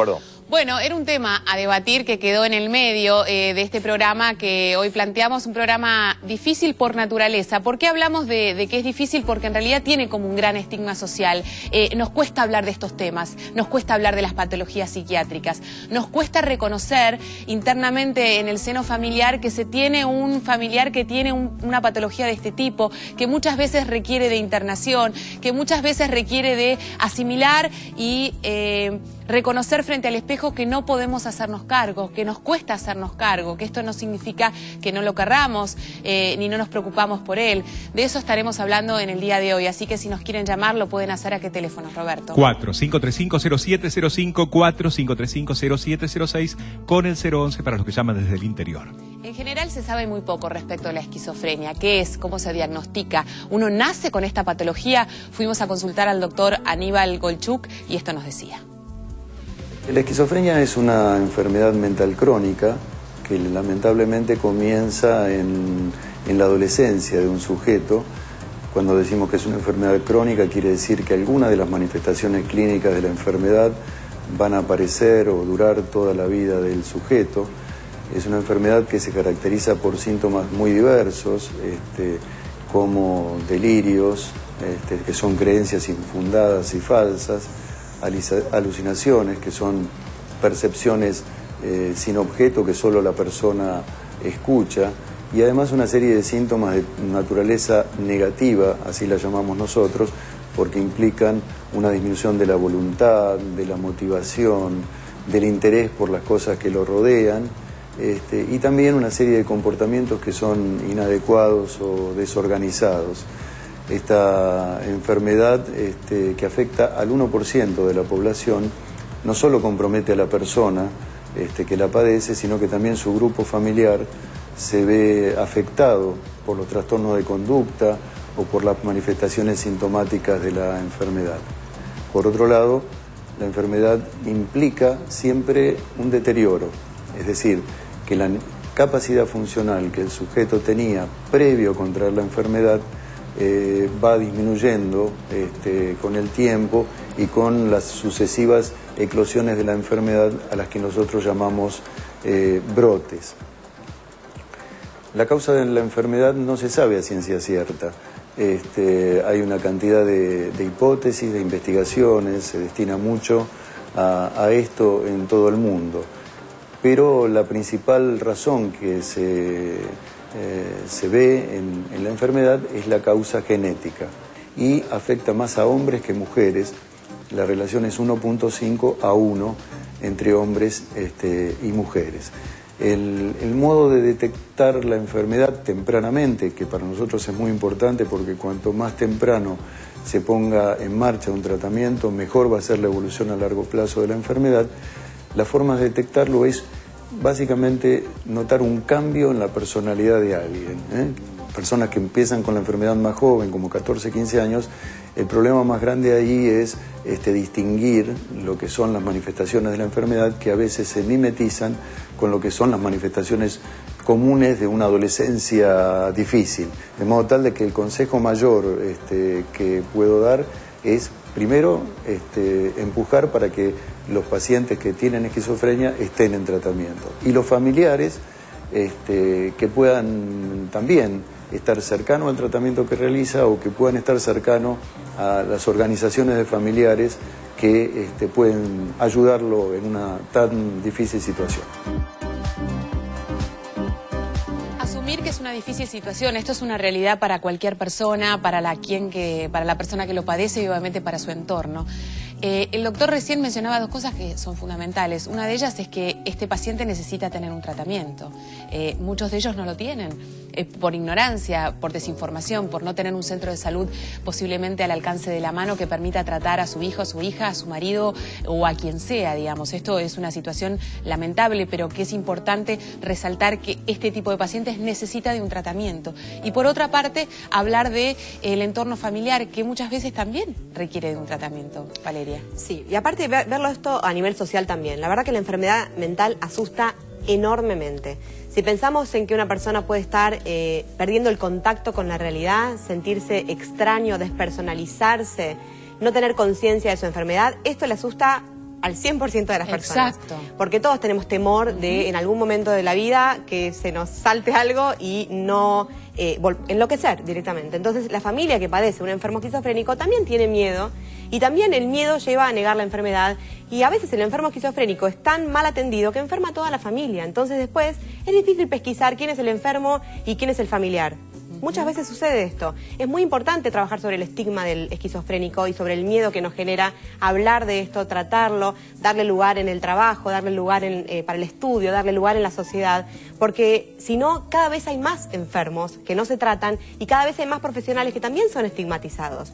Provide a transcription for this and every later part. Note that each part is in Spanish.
acuerdo? Bueno, era un tema a debatir que quedó en el medio de este programa que hoy planteamos, un programa difícil por naturaleza. ¿Por qué hablamos de que es difícil? Porque en realidad tiene como un gran estigma social. Nos cuesta hablar de estos temas, nos cuesta hablar de las patologías psiquiátricas, nos cuesta reconocer internamente en el seno familiar que se tiene un familiar que tiene una patología de este tipo, que muchas veces requiere de internación, que muchas veces requiere de asimilar y reconocer frente al espejo que no podemos hacernos cargo, que nos cuesta hacernos cargo, que esto no significa que no lo querramos ni no nos preocupamos por él. De eso estaremos hablando en el día de hoy, así que si nos quieren llamar lo pueden hacer. ¿A qué teléfono, Roberto? 4535-0705, 4535-0706 con el 011 para los que llaman desde el interior. En general se sabe muy poco respecto a la esquizofrenia. ¿Qué es? ¿Cómo se diagnostica? ¿Uno nace con esta patología? Fuimos a consultar al doctor Aníbal Golchuk y esto nos decía. La esquizofrenia es una enfermedad mental crónica que lamentablemente comienza en la adolescencia de un sujeto. Cuando decimos que es una enfermedad crónica quiere decir que algunas de las manifestaciones clínicas de la enfermedad van a aparecer o durar toda la vida del sujeto. Es una enfermedad que se caracteriza por síntomas muy diversos, como delirios, que son creencias infundadas y falsas, alucinaciones, que son percepciones sin objeto que solo la persona escucha, y además una serie de síntomas de naturaleza negativa, así la llamamos nosotros, porque implican una disminución de la voluntad, de la motivación, del interés por las cosas que lo rodean, y también una serie de comportamientos que son inadecuados o desorganizados. Esta enfermedad que afecta al 1% de la población no solo compromete a la persona que la padece, sino que también su grupo familiar se ve afectado por los trastornos de conducta o por las manifestaciones sintomáticas de la enfermedad. Por otro lado, la enfermedad implica siempre un deterioro, es decir, que la capacidad funcional que el sujeto tenía previo a contraer la enfermedad va disminuyendo con el tiempo y con las sucesivas eclosiones de la enfermedad a las que nosotros llamamos brotes. La causa de la enfermedad no se sabe a ciencia cierta. Hay una cantidad de hipótesis, de investigaciones, se destina mucho a esto en todo el mundo. Pero la principal razón que se ve en la enfermedad es la causa genética y afecta más a hombres que mujeres. La relación es 1.5 a 1 entre hombres y mujeres. El modo de detectar la enfermedad tempranamente, que para nosotros es muy importante porque cuanto más temprano se ponga en marcha un tratamiento, mejor va a ser la evolución a largo plazo de la enfermedad. La forma de detectarlo es básicamente notar un cambio en la personalidad de alguien. Personas que empiezan con la enfermedad más joven, como 14, 15 años, el problema más grande ahí es distinguir lo que son las manifestaciones de la enfermedad, que a veces se mimetizan con lo que son las manifestaciones comunes de una adolescencia difícil. De modo tal de que el consejo mayor que puedo dar es, primero, empujar para que los pacientes que tienen esquizofrenia estén en tratamiento. Y los familiares que puedan también estar cercanos al tratamiento que realiza o que puedan estar cercanos a las organizaciones de familiares que pueden ayudarlo en una tan difícil situación. Asumir que es una difícil situación, esto es una realidad para cualquier persona, para la persona que lo padece y obviamente para su entorno. El doctor recién mencionaba dos cosas que son fundamentales. Una de ellas es que este paciente necesita tener un tratamiento. Muchos de ellos no lo tienen, por ignorancia, por desinformación, por no tener un centro de salud posiblemente al alcance de la mano que permita tratar a su hijo, a su hija, a su marido o a quien sea, digamos. Esto es una situación lamentable, pero que es importante resaltar que este tipo de pacientes necesita de un tratamiento. Y por otra parte, hablar del entorno familiar, que muchas veces también requiere de un tratamiento. Valeria. Sí, y aparte verlo esto a nivel social también. La verdad que la enfermedad mental asusta enormemente. Si pensamos en que una persona puede estar perdiendo el contacto con la realidad, sentirse extraño, despersonalizarse, no tener conciencia de su enfermedad, esto le asusta al 100% de las personas. Exacto. Porque todos tenemos temor de en algún momento de la vida que se nos salte algo y no enloquecer directamente. Entonces la familia que padece un enfermo esquizofrénico también tiene miedo y también el miedo lleva a negar la enfermedad y a veces el enfermo esquizofrénico es tan mal atendido que enferma a toda la familia. Entonces después es difícil pesquisar quién es el enfermo y quién es el familiar. Muchas veces sucede esto. Es muy importante trabajar sobre el estigma del esquizofrénico y sobre el miedo que nos genera hablar de esto, tratarlo, darle lugar en el trabajo, darle lugar para el estudio, darle lugar en la sociedad, porque si no, cada vez hay más enfermos que no se tratan y cada vez hay más profesionales que también son estigmatizados.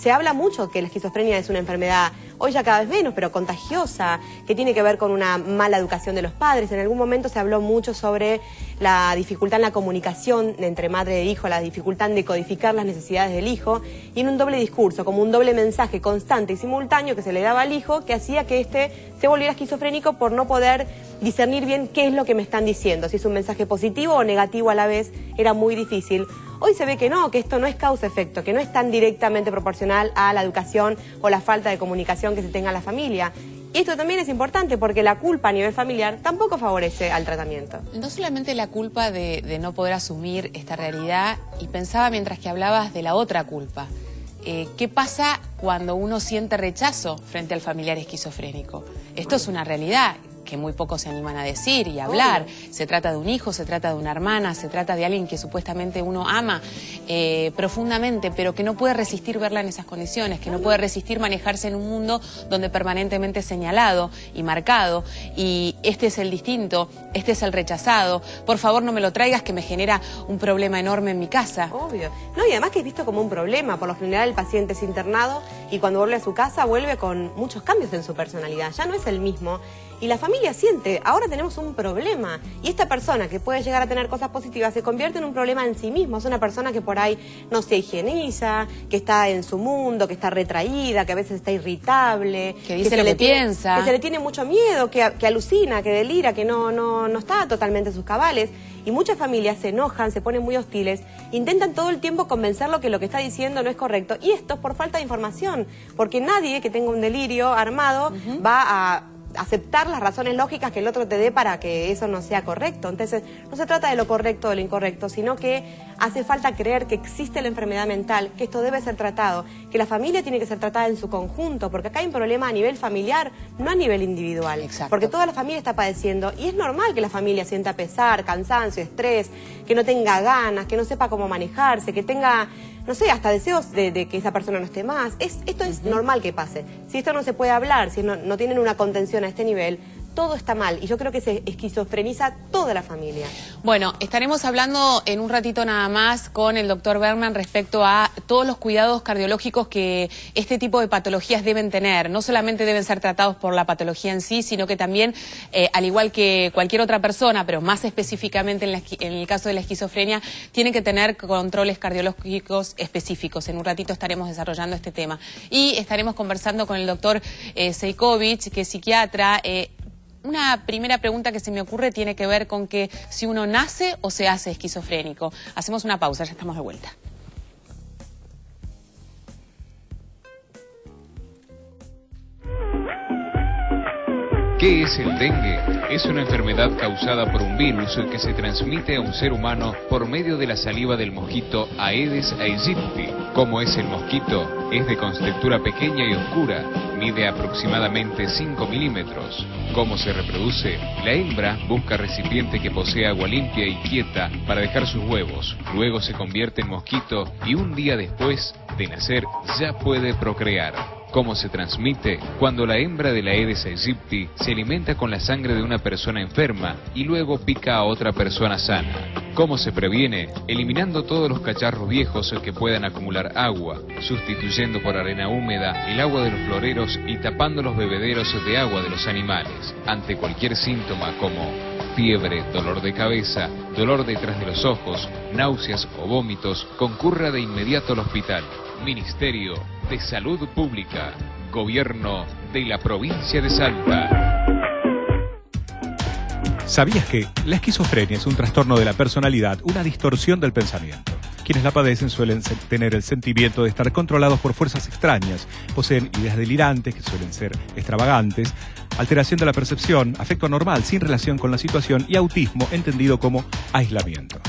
Se habla mucho que la esquizofrenia es una enfermedad, hoy ya cada vez menos, pero contagiosa, que tiene que ver con una mala educación de los padres. En algún momento se habló mucho sobre la dificultad en la comunicación entre madre e hijo, la dificultad en decodificar las necesidades del hijo, y en un doble discurso, como un doble mensaje constante y simultáneo que se le daba al hijo, que hacía que éste se volviera esquizofrénico por no poder discernir bien qué es lo que me están diciendo, si es un mensaje positivo o negativo a la vez, era muy difícil. Hoy se ve que no, que esto no es causa-efecto, que no es tan directamente proporcional a la educación o la falta de comunicación que se tenga en la familia. Y esto también es importante porque la culpa a nivel familiar tampoco favorece al tratamiento. No solamente la culpa de no poder asumir esta realidad, y pensaba mientras que hablabas de la otra culpa. ¿Qué pasa cuando uno siente rechazo frente al familiar esquizofrénico? Esto es una realidad que muy pocos se animan a decir y a hablar. Se trata de un hijo, se trata de una hermana, se trata de alguien que supuestamente uno ama profundamente, pero que no puede resistir verla en esas condiciones, que no puede resistir manejarse en un mundo donde permanentemente es señalado y marcado, y este es el distinto, este es el rechazado, por favor no me lo traigas que me genera un problema enorme en mi casa. Obvio. No, y además que es visto como un problema. Por lo general el paciente es internado y cuando vuelve a su casa vuelve con muchos cambios en su personalidad, ya no es el mismo. Y la familia siente, ahora tenemos un problema. Y esta persona que puede llegar a tener cosas positivas se convierte en un problema en sí mismo. Es una persona que por ahí no se higieniza, que está en su mundo, que está retraída, que a veces está irritable. Que dice lo que piensa. Que se le tiene mucho miedo, que alucina, que delira, que no está totalmente en sus cabales. Y muchas familias se enojan, se ponen muy hostiles, intentan todo el tiempo convencerlo que lo que está diciendo no es correcto. Y esto es por falta de información, porque nadie que tenga un delirio armado va a aceptar las razones lógicas que el otro te dé para que eso no sea correcto. Entonces, no se trata de lo correcto o de lo incorrecto, sino que hace falta creer que existe la enfermedad mental, que esto debe ser tratado, que la familia tiene que ser tratada en su conjunto, porque acá hay un problema a nivel familiar, no a nivel individual. Exacto. Porque toda la familia está padeciendo y es normal que la familia sienta pesar, cansancio, estrés, que no tenga ganas, que no sepa cómo manejarse, que tenga, no sé, hasta deseos de que esa persona no esté más. Esto es normal que pase. Si esto no se puede hablar, si no tienen una contención a este nivel, todo está mal y yo creo que se esquizofreniza toda la familia. Bueno, estaremos hablando en un ratito nada más con el doctor Bergman respecto a todos los cuidados cardiológicos que este tipo de patologías deben tener. No solamente deben ser tratados por la patología en sí, sino que también, al igual que cualquier otra persona, pero más específicamente en el caso de la esquizofrenia, tienen que tener controles cardiológicos específicos. En un ratito estaremos desarrollando este tema. Y estaremos conversando con el doctor Sejkovic, que es psiquiatra. Una primera pregunta que se me ocurre tiene que ver con que si uno nace o se hace esquizofrénico. Hacemos una pausa, ya estamos de vuelta. ¿Qué es el dengue? Es una enfermedad causada por un virus que se transmite a un ser humano por medio de la saliva del mosquito Aedes aegypti. ¿Cómo es el mosquito? Es de contextura pequeña y oscura, mide aproximadamente 5 milímetros. ¿Cómo se reproduce? La hembra busca recipiente que posea agua limpia y quieta para dejar sus huevos. Luego se convierte en mosquito y un día después de nacer ya puede procrear. ¿Cómo se transmite? Cuando la hembra de la Aedes aegypti se alimenta con la sangre de una persona enferma y luego pica a otra persona sana. ¿Cómo se previene? Eliminando todos los cacharros viejos que puedan acumular agua, sustituyendo por arena húmeda el agua de los floreros y tapando los bebederos de agua de los animales. Ante cualquier síntoma como fiebre, dolor de cabeza, dolor detrás de los ojos, náuseas o vómitos, concurra de inmediato al hospital. Ministerio de Salud Pública, Gobierno de la Provincia de Salta. ¿Sabías que la esquizofrenia es un trastorno de la personalidad, una distorsión del pensamiento? Quienes la padecen suelen tener el sentimiento de estar controlados por fuerzas extrañas, poseen ideas delirantes que suelen ser extravagantes, alteración de la percepción, afecto anormal sin relación con la situación y autismo entendido como aislamiento.